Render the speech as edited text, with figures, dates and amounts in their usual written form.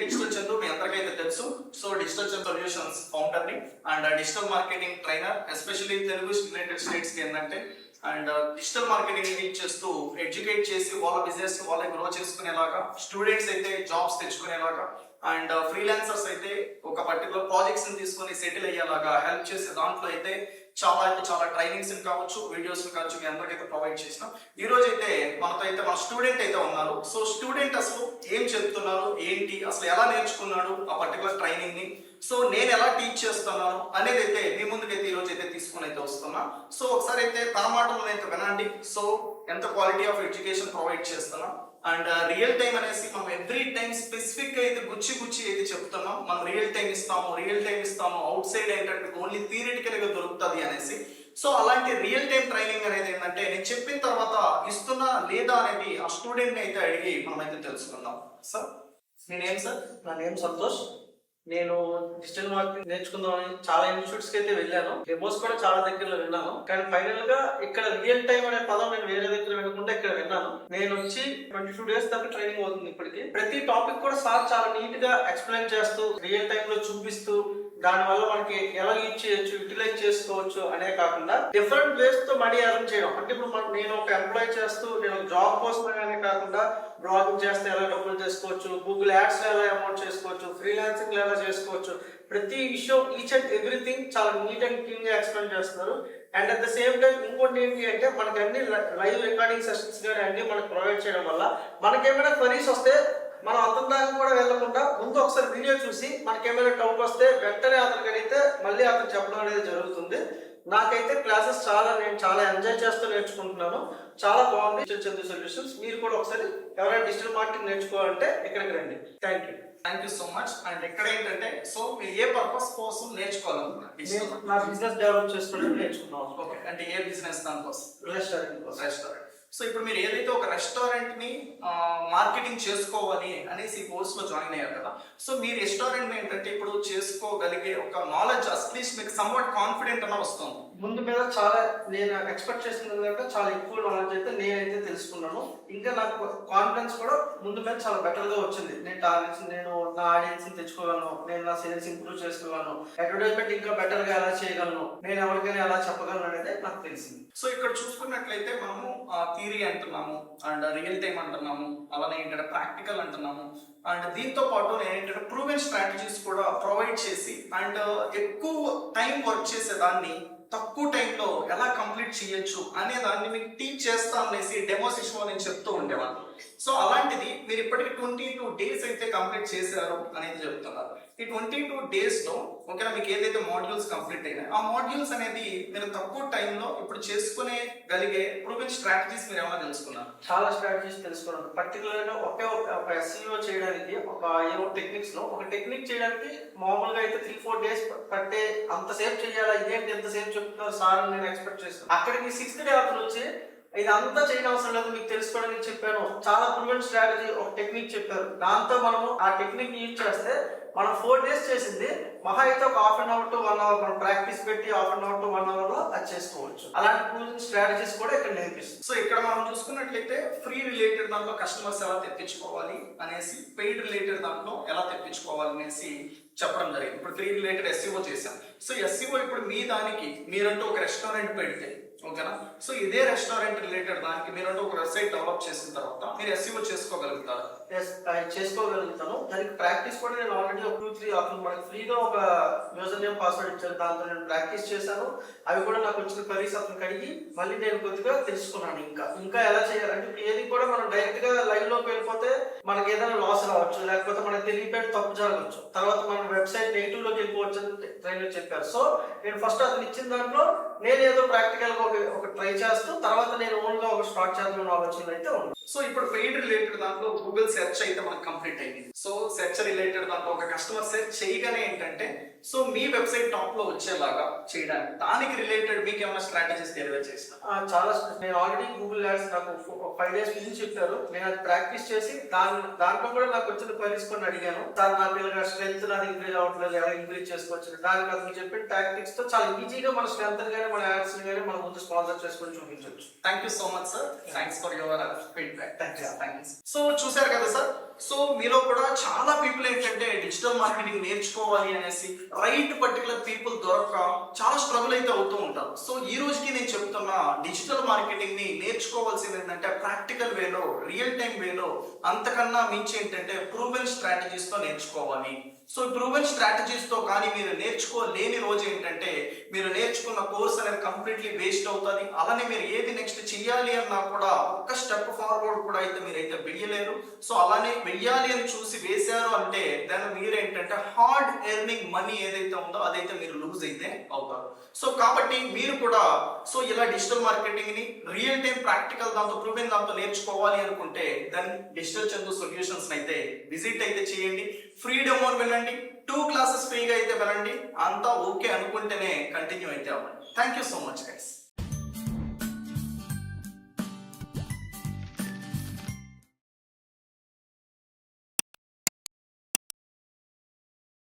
Digital Chandu మీ అందరికైతే తెలుసు. So digital Chandu solutions founder ని and digital marketing trainer, especially Telugu related states కి ఏంటంటే అండ్ డిజిటల్ మార్కెటింగ్ రీచ్ చేస్తూ ఎడ్యుకేట్ చేసి వాళ్ళ బిజినెస్ వాళ్ళకి గ్రో చేసుకునేలాగా, స్టూడెంట్స్ అయితే జాబ్స్ తెచ్చుకునేలాగా అండ్ ఫ్రీలాన్సర్స్ అయితే ఒక పర్టికులర్ ప్రాజెక్ట్స్ ని తీసుకొని సెటిల్ అయ్యేలాగా హెల్ప్ చేసే దాంట్లో అయితే చాలా ట్రైనింగ్స్ కావచ్చు, వీడియోస్ కావచ్చు, మీ అందరికైతే ప్రొవైడ్ చేసినాం. ఈ రోజు అయితే మనతో అయితే మన స్టూడెంట్ అయితే ఉన్నారు. సో స్టూడెంట్ అసలు ఏం చెప్తున్నారు, ఏంటి, అసలు ఎలా నేర్చుకున్నాడు ఆ పర్టికులర్ ట్రైనింగ్ ని, సో నేను ఎలా టీచ్ చేస్తున్నాను అనేది అయితే మీ ముందుకైతే ఈ రోజు అయితే తీసుకుని అయితే వస్తున్నా. సో ఒకసారి అయితే తన మాటలను అయితే వినండి. సో ఎంత క్వాలిటీ ఆఫ్ ఎడ్యుకేషన్ ప్రొవైడ్ చేస్తున్నాం అండ్ రియల్ టైం అనేసి మనం ఎవ్రీ టైం స్పెసిఫిక్ గా అయితే గుచ్చి అయితే చెప్తున్నాం. మనం రియల్ టైం ఇస్తాము అవుట్ సైడ్ ఏంటంటే ఓన్లీ థియరిటికల్ గా దొరుకుతుంది అనేసి. సో అలాంటి రియల్ టైం ట్రైనింగ్ అనేది ఏంటంటే నేను చెప్పిన తర్వాత ఇస్తున్నా లేదా అనేది ఆ స్టూడెంట్ ని అయితే అడిగి మనం అయితే తెలుసుకుందాం. సార్ మీ నేమ్? సార్ నా నేమ్ సంతోష్. నేను డిజిటల్ మార్కెటింగ్ నేర్చుకుందామని చాలా ఇన్స్టిట్యూట్స్ కి అయితే వెళ్ళాను, డెమోస్ కూడా చాలా దగ్గరలో విన్నాను. కానీ ఫైనల్ గా ఇక్కడ రియల్ టైం అనే పదం నేను వేరే దగ్గర వినకుండా ఇక్కడ విన్నాను. నేను వచ్చి 22 days దాకా ట్రైనింగ్ అవుతుంది ఇప్పటికి. ప్రతి టాపిక్ కూడా సార్ చాలా నీట్ గా ఎక్స్ప్లెయిన్ చేస్తూ రియల్ టైం లో చూపిస్తూ దాని వల్ల మనకి ఎలా యూజ్ చేయొచ్చు, యూటిలైజ్ చేసుకోవచ్చు అనే కాకుండా డిఫరెంట్ వేస్ తో మనీ ఎర్న్ చేయడం. అంటే ఇప్పుడు నేను ఒక ఎంప్లాయ్ చేస్తూ నేను జాబ్ కోసమే కాకుండా బ్లాగింగ్ చేస్తే ఎలా డబ్బులు చేసుకోవచ్చు, గూగుల్ యాడ్స్ ఎలా అమౌంట్ చేసుకోవచ్చు, ఫ్రీలాన్సింగ్ ఎలా చేసుకోవచ్చు, ప్రతి విషయం ఈచ్ అండ్ ఎవ్రీథింగ్ చాలా నీట్ అండ్ క్లీన్ గా ఎక్స్ప్లెయిన్ చేస్తున్నారు. And at the same time ఇంకోటి ఏంటి అంటే మనకి అన్ని లైవ్ రికార్డింగ్ సెషన్స్ కానీ అన్ని మనకు ప్రొవైడ్ చేయడం వల్ల మనకేమైనా క్వరీస్ వస్తే మనం అతని దాకా కూడా వెళ్ళకుండా ముందు ఒకసారి వీడియో చూసి మనకేమైనా డౌట్ వస్తే వెంటనే అతనికి అడిగితే మళ్ళీ అతను చెప్పడం అనేది జరుగుతుంది. నాకైతే క్లాసెస్ నేను చాలా ఎంజాయ్ చేస్తూ నేర్చుకుంటున్నాను. చాలా బాగుంది డిజిటల్ చందు సొల్యూషన్స్. మీరు కూడా ఒకసారి ఎవరైనా డిజిటల్ మార్కెటింగ్ నేర్చుకోవాలంటే ఇక్కడికి రండి. Thank you so much. And ఇక్కడ ఏంటంటే సో మీరు ఏ పర్పస్ కోసం నేర్చుకోవాలనుకున్నారు? నా బిజినెస్ డెవలప్ చేసుకోవడానికి నేర్చుకున్నాను. ఓకే, అంటే ఏ బిజినెస్ దానికోసం? రెస్టారెంట్. సో ఇప్పుడు మీరు ఏదైతే ఒక రెస్టారెంట్ ని మార్కెటింగ్ చేసుకోవాలి అనేసి కోర్స్ లో జాయిన్ అయ్యారు కదా, సో మీ రెస్టారెంట్ ఏంటంటే ఇప్పుడు చేసుకోగలిగే ఒక నాలెడ్జ్ అట్లీస్ట్ మీకు సమ్వాట్ కాన్ఫిడెంట్ అన్న వస్తుంది. ముందు మీద చాలా నేను ఎక్స్పెక్ట్ చేసిన కంటే చాలా ఎక్కువ నాలెడ్జ్ అయితే నేనైతే తెలుసుకున్నాను. ఇంకా నాకు కాన్ఫిడెన్స్ కూడా ముందు మీద చాలా బెటర్ గా వచ్చింది. నేను నా ఆడియన్స్ ని తెచ్చుకోగలను, నేను నా సేల్స్ ఇంప్రూవ్ చేసుకోగలను, అడ్వర్టైజ్మెంట్ ఇంకా బెటర్ గా ఎలా చేయగలను, నేను ఎవరికైనా ఎలా చెప్పగలను అనేది నాకు తెలిసింది. సో ఇక్కడ చూసుకున్నట్లయితే మనము థియరీ అంటున్నాము అండ్ రియల్ టైం అంటున్నాము, అలానే ఏంటంటే ప్రాక్టికల్ అంటున్నాము అండ్ దీంతో పాటు ఏంటంటే ప్రూవెన్ స్ట్రాటజీస్ కూడా ప్రొవైడ్ చేసి అండ్ ఎక్కువ టైం వర్క్ చేసేదాన్ని తక్కువ టైంలో ఎలా కంప్లీట్ చేయొచ్చు అనే దాన్ని మీకు టీచ్ చేస్తా అనేసి డెమోసిషన్ నేను చెప్తూ ఉండేవాళ్ళు. సో అలాంటిది మీరు ఇప్పటికి 22 days అయితే కంప్లీట్ చేశారు అనేది చెప్తున్నారు. ఈ 22 days లో ఓకేనా మీకు ఏదైతే మాడ్యూల్స్ కంప్లీట్ అయినాయి ఆ మాడ్యూల్స్ అనేది మీరు తక్కువ టైంలో ఇప్పుడు చేసుకునే గలిగే ప్రూవెన్ స్ట్రాటజీస్ మీరు ఏమైనా తెలుసుకున్నారు? చాలా స్ట్రాటజీస్ తెలుసుకున్నాను. పర్టికులర్ గా ఒక SEO చేయడానికి ఒక టెక్నిక్స్ లో ఒక టెక్నిక్ చేయడానికి మామూలుగా అయితే 3-4 days పట్టే అంతసేపు చేయాలా, ఇదేంటి ఎంతసేపు చెప్తున్నారు సార్ అని నేను ఎక్స్పెక్ట్ చేస్తాను. అక్కడికి 6th day అతను వచ్చి ఇది అంతా చేయడం అవసరం లేదు, మీకు తెలుసుకోవడానికి చెప్పాను, చాలా ప్రూవెన్ స్ట్రాటజీ ఒక టెక్నిక్ చెప్పారు, దాంతో మనము ఆ టెక్నిక్ యూజ్ చేస్తే మనం 4 days చేసింది మహా అయితే ఒక 1/2 hour to 1 hour మనం ప్రాక్టీస్ పెట్టి 1/2 hour to 1 hour లో అది చేసుకోవచ్చు. అలాంటి ప్రూవెన్ స్ట్రాటజీస్ కూడా ఇక్కడ నేర్పిస్తుంది. సో ఇక్కడ మనం చూసుకున్నట్లయితే ఫ్రీ రిలేటెడ్ దాంట్లో కస్టమర్స్ ఎలా తెప్పించుకోవాలి అనేసి, పెయిడ్ రిలేటెడ్ దాంట్లో ఎలా తెప్పించుకోవాలి అనేసి చెప్పడం జరిగింది. ఇప్పుడు ఫ్రీ రిలేటెడ్ SEO చేశాం. సో SEO ఇప్పుడు మీ దానికి మీరంటూ ఒక రెస్టారెంట్ పెడితే ఓకేనా, సో ఇదే రెస్టారెంట్ రిలేటెడ్ దానికి మీరంటూ ఒక వెబ్సైట్ డెవలప్ చేసిన తర్వాత మీరు SEO చేసుకోగలుగుతారు. చేసుకోగలుగుతాను. దానికి ప్రాక్టీస్ కూడా నేను ఆల్రెడీ ఒక 2-3 అప్పుడు మనకి ఫ్రీగా ఒక యూజర్ నేమ్ పాస్వర్డ్ ఇచ్చారు, దాంతో నేను ప్రాక్టీస్ చేశాను. అవి కూడా నాకు వచ్చిన క్వరీస్ అతను కడిగి మళ్ళీ నేను కొద్దిగా తెలుసుకున్నాను. ఇంకా ఎలా చేయాలంటే ఇప్పుడు ఏది కూడా మనం డైరెక్ట్ గా లైవ్ లోకి వెళ్ళిపోతే మనకి ఏదైనా లాస్ రావచ్చు, లేకపోతే మనకి తెలియపోయి తప్పు జరగవచ్చు, తర్వాత మన వెబ్సైట్ నెగిటివ్ లోకి వెళ్ళిపోవచ్చు అని ట్రైనర్ చెప్పారు. సో నేను ఫస్ట్ అతను ఇచ్చిన దాంట్లో నేను ఏదో ప్రాక్టికల్ గా ఒక ట్రై చేస్తూ తర్వాత నేను ఓన్ గా ఒక స్టార్ట్ చేద్దాం ఆలోచన అయితే ఉంది. సో ఇప్పుడు పెయిడ్ రిలేటెడ్ దాంట్లో గూగుల్ సెర్చ్ అయితే మనకు కంప్లీట్ అయింది. సో సెర్చ్ రిలేటెడ్ దాంట్లో ఒక కస్టమర్ సెర్చ్ చేయగానే ఏంటంటే సో మీ వెబ్సైట్ టాప్ లో వచ్చేలాగా చేయడానికి దానికి రిలేటెడ్ మీకు ఏమైనా స్ట్రాటజీస్ డెలివర్ చేసిన? చాలా. నేను ఆల్రెడీ గూగుల్ యాడ్స్ నాకు 5 days నుంచి చెప్పారు, నేను అది ప్రాక్టీస్ చేసి దాంట్లో కూడా నాకు వచ్చిన క్వరీస్ కొన్ని అడిగాను. సార్ నాకు ఇలా స్ట్రెంత్ నాది ఇంక్రీజ్ అవ్వట్లేదు, ఎలా ఇంక్రీజ్ చేసుకోవచ్చు, దానికి అతను చెప్పిన టాక్టిక్స్ తో చాలా ఈజీగా మన స్ట్రెంత్ గానీ మన యాడ్స్ గానీ మనం ముందు స్పాన్సర్ చేసుకొని చూపించవచ్చు. Thank you so much sir. Thanks for your feedback. Thank you. So చూసారు కదా సార్, సో మీలో కూడా చాలా పీపుల్ ఏంటంటే డిజిటల్ మార్కెటింగ్ నేర్చుకోవాలి అనేసి రైట్ పర్టికులర్ పీపుల్ దొరక్క చాలా స్ట్రగుల్ అయితే అవుతూ ఉంటారు. సో ఈ రోజుకి నేను చెప్తున్నా డిజిటల్ మార్కెటింగ్ ని నేర్చుకోవాల్సింది ఏంటంటే ప్రాక్టికల్ వేలో, రియల్ టైం వేలో, అంతకన్నా మించి ఏంటంటే ప్రూవెన్ స్ట్రాటజీస్ తో నేర్చుకోవాలి. సో ప్రూవెన్ స్ట్రాటజీస్ తో కానీ మీరు నేర్చుకోలేని రోజు ఏంటంటే మీరు నేర్చుకున్న కోర్స్ అనేది కంప్లీట్లీ వేస్ట్ అవుతుంది. అలానే మీరు ఏది నెక్స్ట్ చెయ్యాలి అన్నా కూడా ఒక్క స్టెప్ ఫార్వర్డ్ కూడా అయితే మీరైతే వెయ్యలేరు. సో అలానే వెయ్యాలి అని చూసి వేశారు అంటే దాని మీరేంటంటే హార్డ్ ఎర్నింగ్ మనీ ఏదైతే ఉందో అదైతే మీరు లూజ్ అయితే అవుతారు. సో కాబట్టి మీరు కూడా సో ఇలా డిజిటల్ మార్కెటింగ్ ని రియల్ టైం ప్రాక్టికల్ దాంతో ప్రూవెన్ దాంతో నేర్చుకోవాలి అనుకుంటే దాని డిజిటల్ చందు సొల్యూషన్స్ అయితే విజిట్ అయితే చేయండి. ఫ్రీ డెమో వెళ్ళండి, 2 క్లాసెస్ ఫ్రీగా అయితే వెళ్ళండి. అంతా ఓకే అనుకుంటేనే కంటిన్యూ అయితే అవ్వండి. Thank you so much guys.